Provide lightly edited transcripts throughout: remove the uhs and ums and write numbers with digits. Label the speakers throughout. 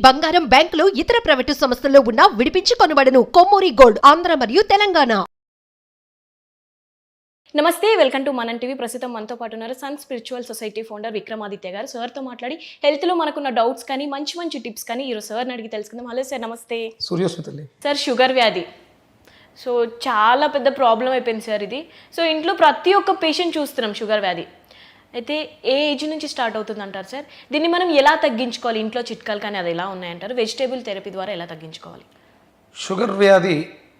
Speaker 1: బంగారం బ్యాంకులు ఇతర ప్రైవేటు సంస్థల్లో ఉన్న విడిపించి కొనబడును. కొమ్మూరి గోల్డ్ ఆంధ్ర మరియు తెలంగాణ.
Speaker 2: నమస్తే, వెల్కమ్ టు మనం టీవీ. ప్రస్తుతం మనతో పాటు ఉన్నారు sun spiritual society founder Vikramaditya గారు. సార్తో మాట్లాడి హెల్త్లో మనకున్న డౌట్స్ కానీ మంచి మంచి టిప్స్ కానీ ఈరోజు సార్ని అడిగి తెలుసుకుందాం. హలో సార్, నమస్తే.
Speaker 3: సూర్యోస్మితల్లి
Speaker 2: సార్, షుగర్ వ్యాధి సో చాలా పెద్ద ప్రాబ్లం అయిపోయింది సార్ ఇది. సో ఇంట్లో ప్రతి ఒక్క పేషెంట్ చూస్తున్నాం షుగర్ వ్యాధి. అయితే ఏ ఏజ్ నుంచి స్టార్ట్ అవుతుంది అంటారు సార్? దీన్ని మనం ఎలా తగ్గించుకోవాలి? ఇంట్లో చిట్కాలు కానీ అది ఎలా ఉన్నాయంటారు? వెజిటేబుల్ థెరపీ ద్వారా ఎలా తగ్గించుకోవాలి?
Speaker 3: షుగర్ వ్యాధి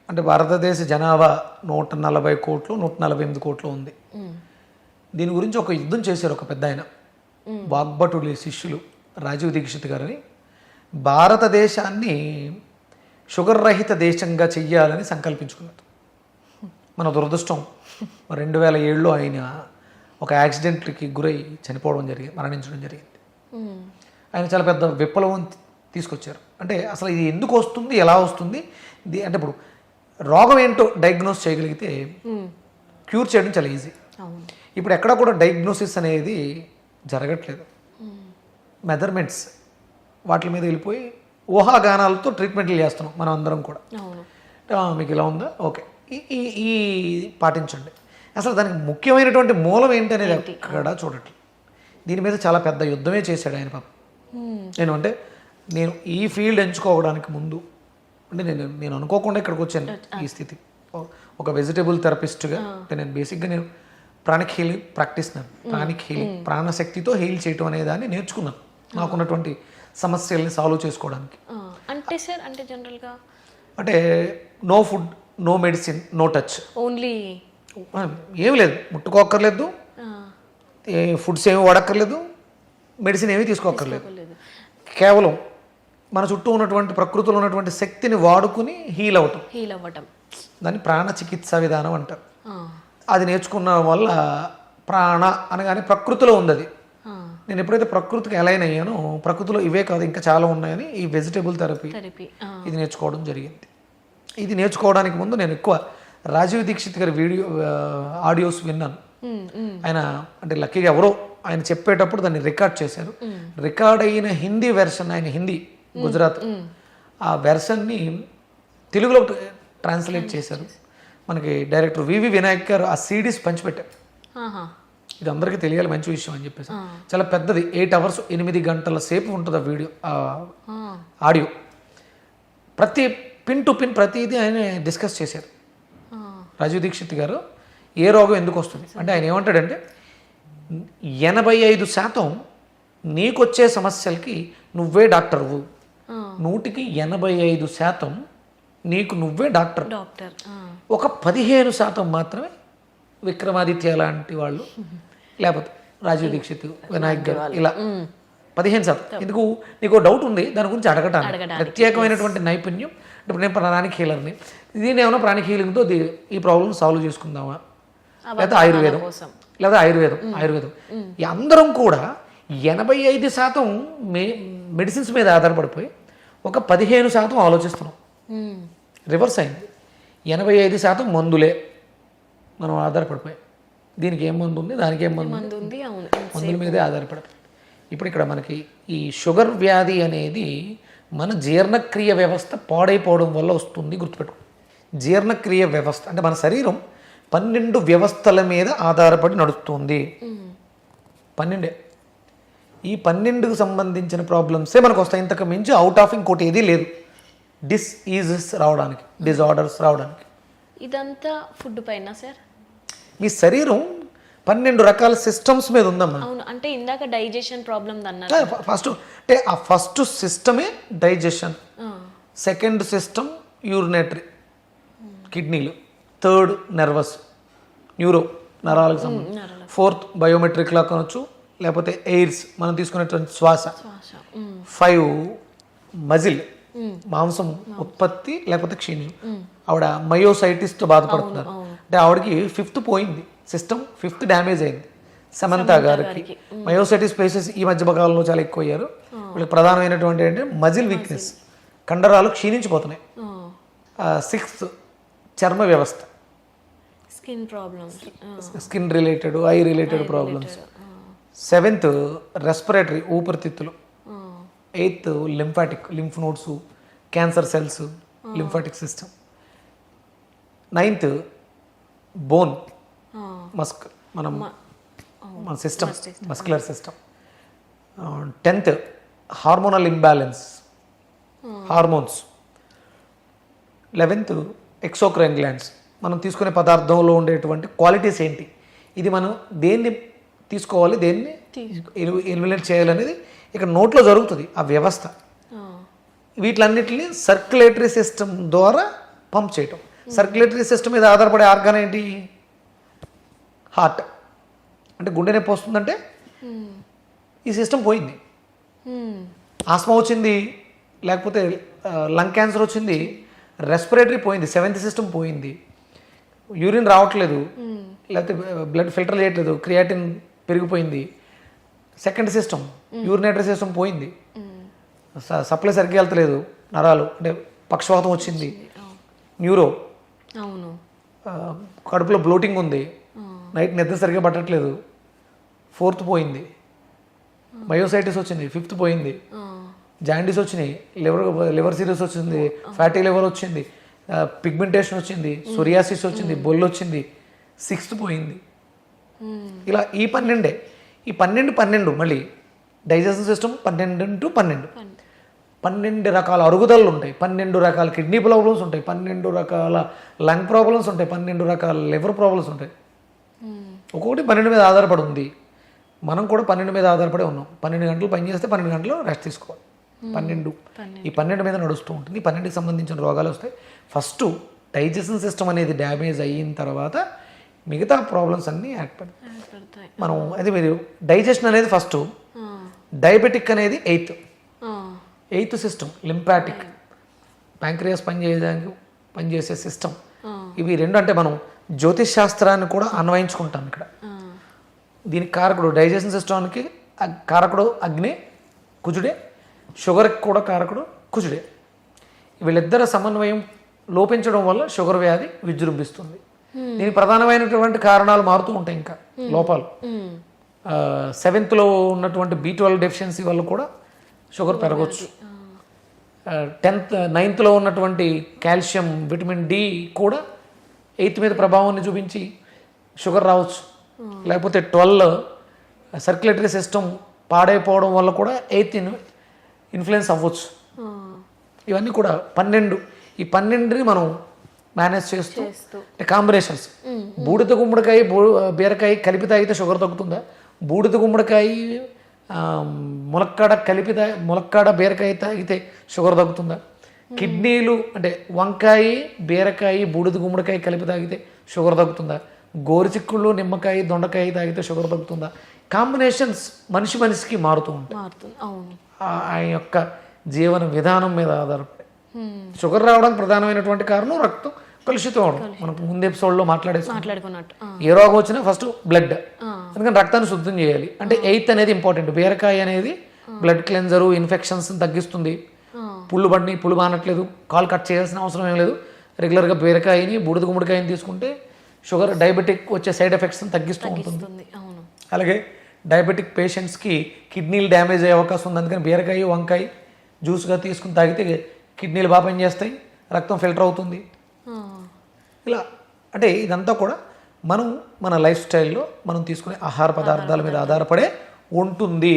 Speaker 3: అంటే భారతదేశ జనాభా 140 కోట్లు 148 కోట్లు ఉంది. దీని గురించి ఒక యుద్ధం చేశారు ఒక పెద్ద ఆయన, వాగ్భటుడి శిష్యులు రాజీవ్ దీక్షిత్ గారని. భారతదేశాన్ని షుగర్ రహిత దేశంగా చెయ్యాలని సంకల్పించుకున్నారు. మన దురదృష్టం 2007లో ఆయన ఒక యాక్సిడెంట్కి గురై చనిపోవడం జరిగింది, మరణించడం జరిగింది. ఆయన చాలా పెద్ద విప్లవం తీసుకొచ్చారు. అంటే అసలు ఇది ఎందుకు వస్తుంది, ఎలా వస్తుంది, అంటే ఇప్పుడు రోగం ఏంటో డయాగ్నోస్ చేయగలిగితే క్యూర్ చేయడం చాలా ఈజీ. ఇప్పుడు ఎక్కడ కూడా డయాగ్నోసిస్ అనేది జరగట్లేదు. మెజర్మెంట్స్ వాటి మీద వెళ్ళిపోయి ఊహాగానాలతో ట్రీట్మెంట్లు చేస్తున్నాం మనం అందరం కూడా. మీకు ఇలా ఉందా, ఓకే, ఈ పాటించండి. అసలు దానికి ముఖ్యమైనటువంటి మూలం ఏంటి అనేది ఎక్కడ చూడట్లేదు. దీని మీద చాలా పెద్ద యుద్ధమే చేశాడు ఆయన పాపం. నేను ఈ ఫీల్డ్ ఎంచుకోవడానికి ముందు అంటే నేను అనుకోకుండా ఇక్కడికి వచ్చాను ఈ స్థితి. ఒక వెజిటేబుల్ థెరపిస్ట్గా అంటే నేను బేసిక్గా నేను ప్రాణిక్ హీలింగ్ ప్రాక్టీస్నాను. ప్రాణిక్ హీలింగ్, ప్రాణశక్తితో హీల్ చేయటం అనే దాన్ని నేర్చుకున్నాను నాకున్నటువంటి సమస్యల్ని సాల్వ్ చేసుకోవడానికి.
Speaker 2: అంటే సార్, అంటే జనరల్గా
Speaker 3: అంటే no food, no medicine, no touch,
Speaker 2: only
Speaker 3: ఏమి లేదు, ముట్టుకోక్కర్లేదు, ఫుడ్స్ ఏమి వాడక్కర్లేదు, మెడిసిన్ ఏమీ తీసుకోక్కర్లేదు. కేవలం మన చుట్టూ ఉన్నటువంటి ప్రకృతిలో ఉన్నటువంటి శక్తిని వాడుకుని హీల్ అవ్వటం దాన్ని ప్రాణ చికిత్సా విధానం అంటారు. అది నేర్చుకున్న వల్ల ప్రాణ అనగానే ప్రకృతిలో ఉంది అది. నేను ఎప్పుడైతే ప్రకృతికి అలైన్ అయ్యానో ప్రకృతిలో ఇవే కాదు ఇంకా చాలా ఉన్నాయని ఈ వెజిటేబుల్ థెరపీ ఇది నేర్చుకోవడం జరిగింది. ఇది నేర్చుకోవడానికి ముందు నేను ఎక్కువ రాజీవ్ దీక్షిత్ గారి ఆడియోస్ విన్నాను. ఆయన అంటే లక్కీగా ఎవరో ఆయన చెప్పేటప్పుడు దాన్ని రికార్డ్ చేశారు. రికార్డ్ అయిన హిందీ వెర్షన్, ఆయన హిందీ గుజరాత్, ఆ వెర్షన్ని తెలుగులో ట్రాన్స్లేట్ చేశారు. మనకి డైరెక్టర్ వివి వినాయక్ గారు ఆ సిడీస్ పంచిపెట్టారు. ఇది అందరికీ తెలియాలి, మంచి విషయం అని చెప్పేసి. చాలా పెద్దది, 8 hours 8 గంటల సేపు ఉంటుంది ఆ వీడియో, ఆడియో. ప్రతి పిన్ టు పిన్ ప్రతిదీ ఆయన డిస్కస్ చేశారు. రాజీవ్ దీక్షిత్ గారు ఏ రోగం ఎందుకు వస్తుంది అంటే ఆయన ఏమంటాడంటే 85% నీకొచ్చే సమస్యలకి నువ్వే డాక్టర్వు, 100% నీకు నువ్వే డాక్టర్. ఒక 15% మాత్రమే విక్రమాదిత్య లాంటి వాళ్ళు, లేకపోతే రాజీవ్ దీక్షిత్, వినాయక్ గారు, ఇలా 15%. ఎందుకు నీకు డౌట్ ఉంది దాని గురించి అడగటానికి ప్రత్యేకమైనటువంటి నైపుణ్యం. ఇప్పుడు నేను ప్రాణిక్ హీలర్ని, దీన్ని ఏమైనా ప్రాణిక్ హీలింగ్తో ఈ ప్రాబ్లమ్ సాల్వ్ చేసుకుందామా, లేదా ఆయుర్వేదం ఈ అందరం కూడా 85% మెడిసిన్స్ మీద ఆధారపడిపోయి ఒక 15% ఆలోచిస్తున్నాం. రివర్స్ అయింది. 85% మందులే మనం ఆధారపడిపోయాం. దీనికి ఏం మందు ఉంది, దానికి ఏం మందు ఉంది, మందుల మీదే ఆధారపడిపోయి. ఇప్పుడు ఇక్కడ మనకి ఈ షుగర్ వ్యాధి అనేది మన జీర్ణక్రియ వ్యవస్థ పాడైపోవడం వల్ల వస్తుంది. గుర్తుపెట్టుకో, జీర్ణక్రియ వ్యవస్థ అంటే మన శరీరం 12 వ్యవస్థల మీద ఆధారపడి నడుస్తుంది. 12. ఈ 12కు సంబంధించిన ప్రాబ్లమ్సే మనకు వస్తాయి. ఇంతకు మించి అవుట్ ఆఫ్ ఇంకోటి ఏదీ లేదు డిసీజెస్ రావడానికి, డిజార్డర్స్ రావడానికి.
Speaker 2: ఇదంతా ఫుడ్ పైన సార్?
Speaker 3: మీ శరీరం 12 రకాల సిస్టమ్స్ మీద ఉందమ్మా.
Speaker 2: అవును, అంటే ఇందాక డైజెషన్ ప్రాబ్లం అన్నారు.
Speaker 3: ఫస్ట్ అంటే ఆ first సిస్టమే digestion, second system urinary కిడ్నీలు, థర్డ్ నర్వస్ న్యూరో నరాలకు సంబంధించి, ఫోర్త్ బయోమెట్రిక్ లా కొనొచ్చు, లేకపోతే ఎయిర్స్ మనం తీసుకునేటువంటి శ్వాస, 5 మజిల్ మాంసం ఉత్పత్తి లేకపోతే క్షీణం. ఆవిడ మయోసైటిస్తో బాధపడుతున్నారు అంటే ఆవిడకి 5th పోయింది, సిస్టమ్ 5th డ్యామేజ్ అయింది. సమంత గారికి మయోసైటిస్ పేషెంట్స్ ఈ మధ్య కాలంలో చాలా ఎక్కువ అయ్యారు. వీళ్ళకి ప్రధానమైనటువంటి ఏంటంటే మజిల్ వీక్నెస్, కండరాలు క్షీణించిపోతున్నాయి. 6th చర్మ వ్యవస్థ, skin related, eye related problems. 7th respiratory, ఊపిరితిత్తులు. Eighth lymphatic, lymph nodes, cancer cells, lymphatic system. Ninth bone, మన system, muscular system. 10th hormonal imbalance, hormones. 11th exocrine glands, మనం తీసుకునే పదార్థంలో ఉండేటువంటి క్వాలిటీస్ ఏంటి, ఇది మనం దేన్ని తీసుకోవాలి, దేన్ని ఎలిమినేట్ చేయాలనేది ఇక్కడ నోట్లో జరుగుతుంది ఆ వ్యవస్థ. వీటిలన్నిటిని సర్క్యులేటరీ సిస్టమ్ ద్వారా పంప్ చేయటం. సర్క్యులేటరీ సిస్టమ్ మీద ఆధారపడే ఆర్గాన్ ఏంటి? హార్ట్. అంటే గుండె నొప్పి వస్తుందంటే ఈ సిస్టమ్ పోయింది. ఆస్మా వచ్చింది, లేకపోతే లంగ్ క్యాన్సర్ వచ్చింది, రెస్పిరేటరీ పోయింది, 7th సిస్టమ్ పోయింది, యూరిన్ రావట్లేదు, లేకపోతే బ్లడ్ ఫిల్టర్ చేయట్లేదు, క్రియాటిన్ పెరిగిపోయింది, 2nd సిస్టమ్ యూరినేటరీ సిస్టమ్ పోయింది, సప్లై సరిగ్గా వెళ్తలేదు, నరాలు అంటే పక్షవాతం వచ్చింది, న్యూరో,
Speaker 2: అవును,
Speaker 3: కడుపులో బ్లోటింగ్ ఉంది, నైట్ నిద్ర సరిగ్గా పట్టట్లేదు, 4th పోయింది, మయోసైటిస్ వచ్చింది, 5th పోయింది, జాండీస్ వచ్చినాయి, లివర్ సిరీస్ వచ్చింది, ఫ్యాటీ లివర్ వచ్చింది, పిగ్మెంటేషన్ వచ్చింది, సొరియాసిస్ వచ్చింది, బొల్లు వచ్చింది, 6th పోయింది. ఇలా ఈ 12 మళ్ళీ డైజెషన్ సిస్టమ్ 12 రకాల అరుగుదలలు ఉంటాయి, 12 రకాల కిడ్నీ ప్రాబ్లమ్స్ ఉంటాయి, 12 రకాల లంగ్ ప్రాబ్లమ్స్ ఉంటాయి, 12 రకాల లివర్ ప్రాబ్లమ్స్ ఉంటాయి. ఒక్కొక్కటి 12 మీద ఆధారపడి ఉంది. మనం కూడా 12 మీద ఆధారపడి ఉన్నాం. 12 గంటలు పని చేస్తే 12 గంటలు రెస్ట్ తీసుకోవాలి. 12 ఈ 12 మీద నడుస్తూ ఉంటుంది. 12కి సంబంధించిన రోగాలు వస్తాయి. ఫస్ట్ డైజెషన్ సిస్టమ్ అనేది డ్యామేజ్ అయిన తర్వాత మిగతా ప్రాబ్లమ్స్ అన్నీ ఏర్పడతాయి. మనం అది మీరు డైజెషన్ అనేది ఫస్ట్, డయాబెటిక్ అనేది 8th సిస్టమ్, లింపాటిక్, ప్యాంక్రియాస్ పనిచేసే సిస్టమ్. ఇవి రెండు అంటే మనం జ్యోతిష్ శాస్త్రాన్ని కూడా అన్వయించుకుంటాం ఇక్కడ. దీనికి కారకుడు డైజెషన్ సిస్టమ్కి కారకుడు అగ్ని, కుజుడే. షుగర్కి కూడా కారకుడు కుజుడే. వీళ్ళిద్దరి సమన్వయం లోపించడం వల్ల షుగర్ వ్యాధి విజృంభిస్తుంది. దీనికి ప్రధానమైనటువంటి కారణాలు మారుతూ ఉంటాయి. ఇంకా లోపాలు 7th ఉన్నటువంటి B12 డెఫిషియన్సీ వల్ల కూడా షుగర్ పెరగవచ్చు. 9th ఉన్నటువంటి కాల్షియం, విటమిన్ డి కూడా 8th మీద ప్రభావాన్ని చూపించి షుగర్ రావచ్చు. లేకపోతే 12 సర్క్యులేటరీ సిస్టమ్ పాడైపోవడం వల్ల కూడా 8th ఇన్ఫ్లుయెన్స్ అవ్వచ్చు. ఇవన్నీ కూడా 12. ఈ 12ని మనం మేనేజ్ చేస్తూ కాంబినేషన్స్. బూడిద గుమ్మడికాయ, బీరకాయ కలిపి తాగితే షుగర్ తగ్గుతుందా? బూడిద గుమ్మడికాయ, ములక్కాడ బీరకాయ తాగితే షుగర్ తగ్గుతుందా? కిడ్నీలు అంటే వంకాయ, బీరకాయ, బూడిద గుమ్మడికాయ కలిపి తాగితే షుగర్ తగ్గుతుందా? గోరుచిక్కుళ్ళు, నిమ్మకాయ, దొండకాయ తాగితే షుగర్ తగ్గుతుందా? కాంబినేషన్స్ మనిషికి మారుతూ ఉంటాయి. ఆయన యొక్క జీవన విధానం మీద ఆధారపడి. షుగర్ రావడానికి ప్రధానమైనటువంటి కారణం రక్తం కలుషితం అవడం. మనం ముందు ఎపిసోడ్లో మాట్లాడుకున్నట్టు ఏ రోగం వచ్చినా ఫస్ట్ బ్లడ్, అందుకని రక్తాన్ని శుద్ధం చేయాలి. అంటే 8th అనేది ఇంపార్టెంట్. బీరకాయ అనేది బ్లడ్ క్లెన్జరు, ఇన్ఫెక్షన్స్ తగ్గిస్తుంది. పుళ్ళు బానట్లేదు, కాలు కట్ చేయాల్సిన అవసరం ఏం లేదు. రెగ్యులర్గా బీరకాయని, బూడిద గుమ్మడికాయని తీసుకుంటే షుగర్, డయాబెటిక్ వచ్చే సైడ్ ఎఫెక్ట్స్ని తగ్గిస్తూ ఉంటుంది. అలాగే డయాబెటిక్ పేషెంట్స్కి కిడ్నీలు డ్యామేజ్ అయ్యే అవకాశం ఉంది. అందుకని బీరకాయ, వంకాయ జ్యూస్గా తీసుకుని తాగితే కిడ్నీలు బాగా పనిచేస్తాయి, రక్తం ఫిల్టర్ అవుతుంది. ఇలా అంటే ఇదంతా కూడా మనం మన లైఫ్ స్టైల్లో మనం తీసుకునే ఆహార పదార్థాల మీద ఆధారపడే ఉంటుంది.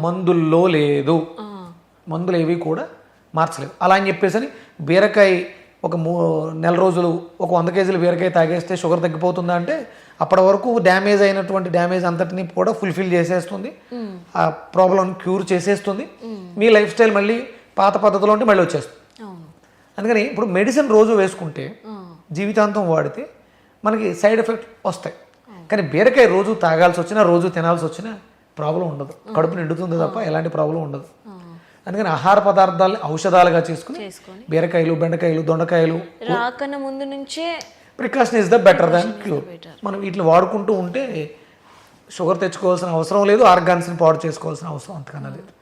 Speaker 3: మందుల్లో లేదు, మందులు ఏవి కూడా మార్చలేవు. అలా అని చెప్పేసి బీరకాయ ఒక నెల రోజులు ఒక 100 కేజీలు బీరకాయ తాగేస్తే షుగర్ తగ్గిపోతుందా అంటే అప్పటి వరకు డ్యామేజ్ అయినటువంటి డ్యామేజ్ అంతటిని కూడా ఫుల్ఫిల్ చేసేస్తుంది, ఆ ప్రాబ్లం క్యూర్ చేసేస్తుంది. మీ లైఫ్ స్టైల్ మళ్ళీ పాత పద్ధతిలో ఉంటే మళ్ళీ వచ్చేస్తుంది. అందుకని ఇప్పుడు మెడిసిన్ రోజు వేసుకుంటే, జీవితాంతం వాడితే మనకి సైడ్ ఎఫెక్ట్ వస్తాయి. కానీ బీరకాయ రోజు తాగాల్సి వచ్చినా, రోజు తినాల్సి వచ్చినా ప్రాబ్లం ఉండదు. కడుపు నిండుతుంది తప్ప ఎలాంటి ప్రాబ్లం ఉండదు. అందుకని ఆహార పదార్థాలు ఔషధాలుగా చేసుకుని బీరకాయలు, బెండకాయలు, దొండకాయలు
Speaker 2: రాకన ముందు నుంచే
Speaker 3: precaution is the better than cure. మనం వీటిని వాడుకుంటూ ఉంటే షుగర్ తెచ్చుకోవాల్సిన అవసరం లేదు, ఆర్గాన్స్ని పాడు చేసుకోవాల్సిన అవసరం అంతకన్నా లేదు.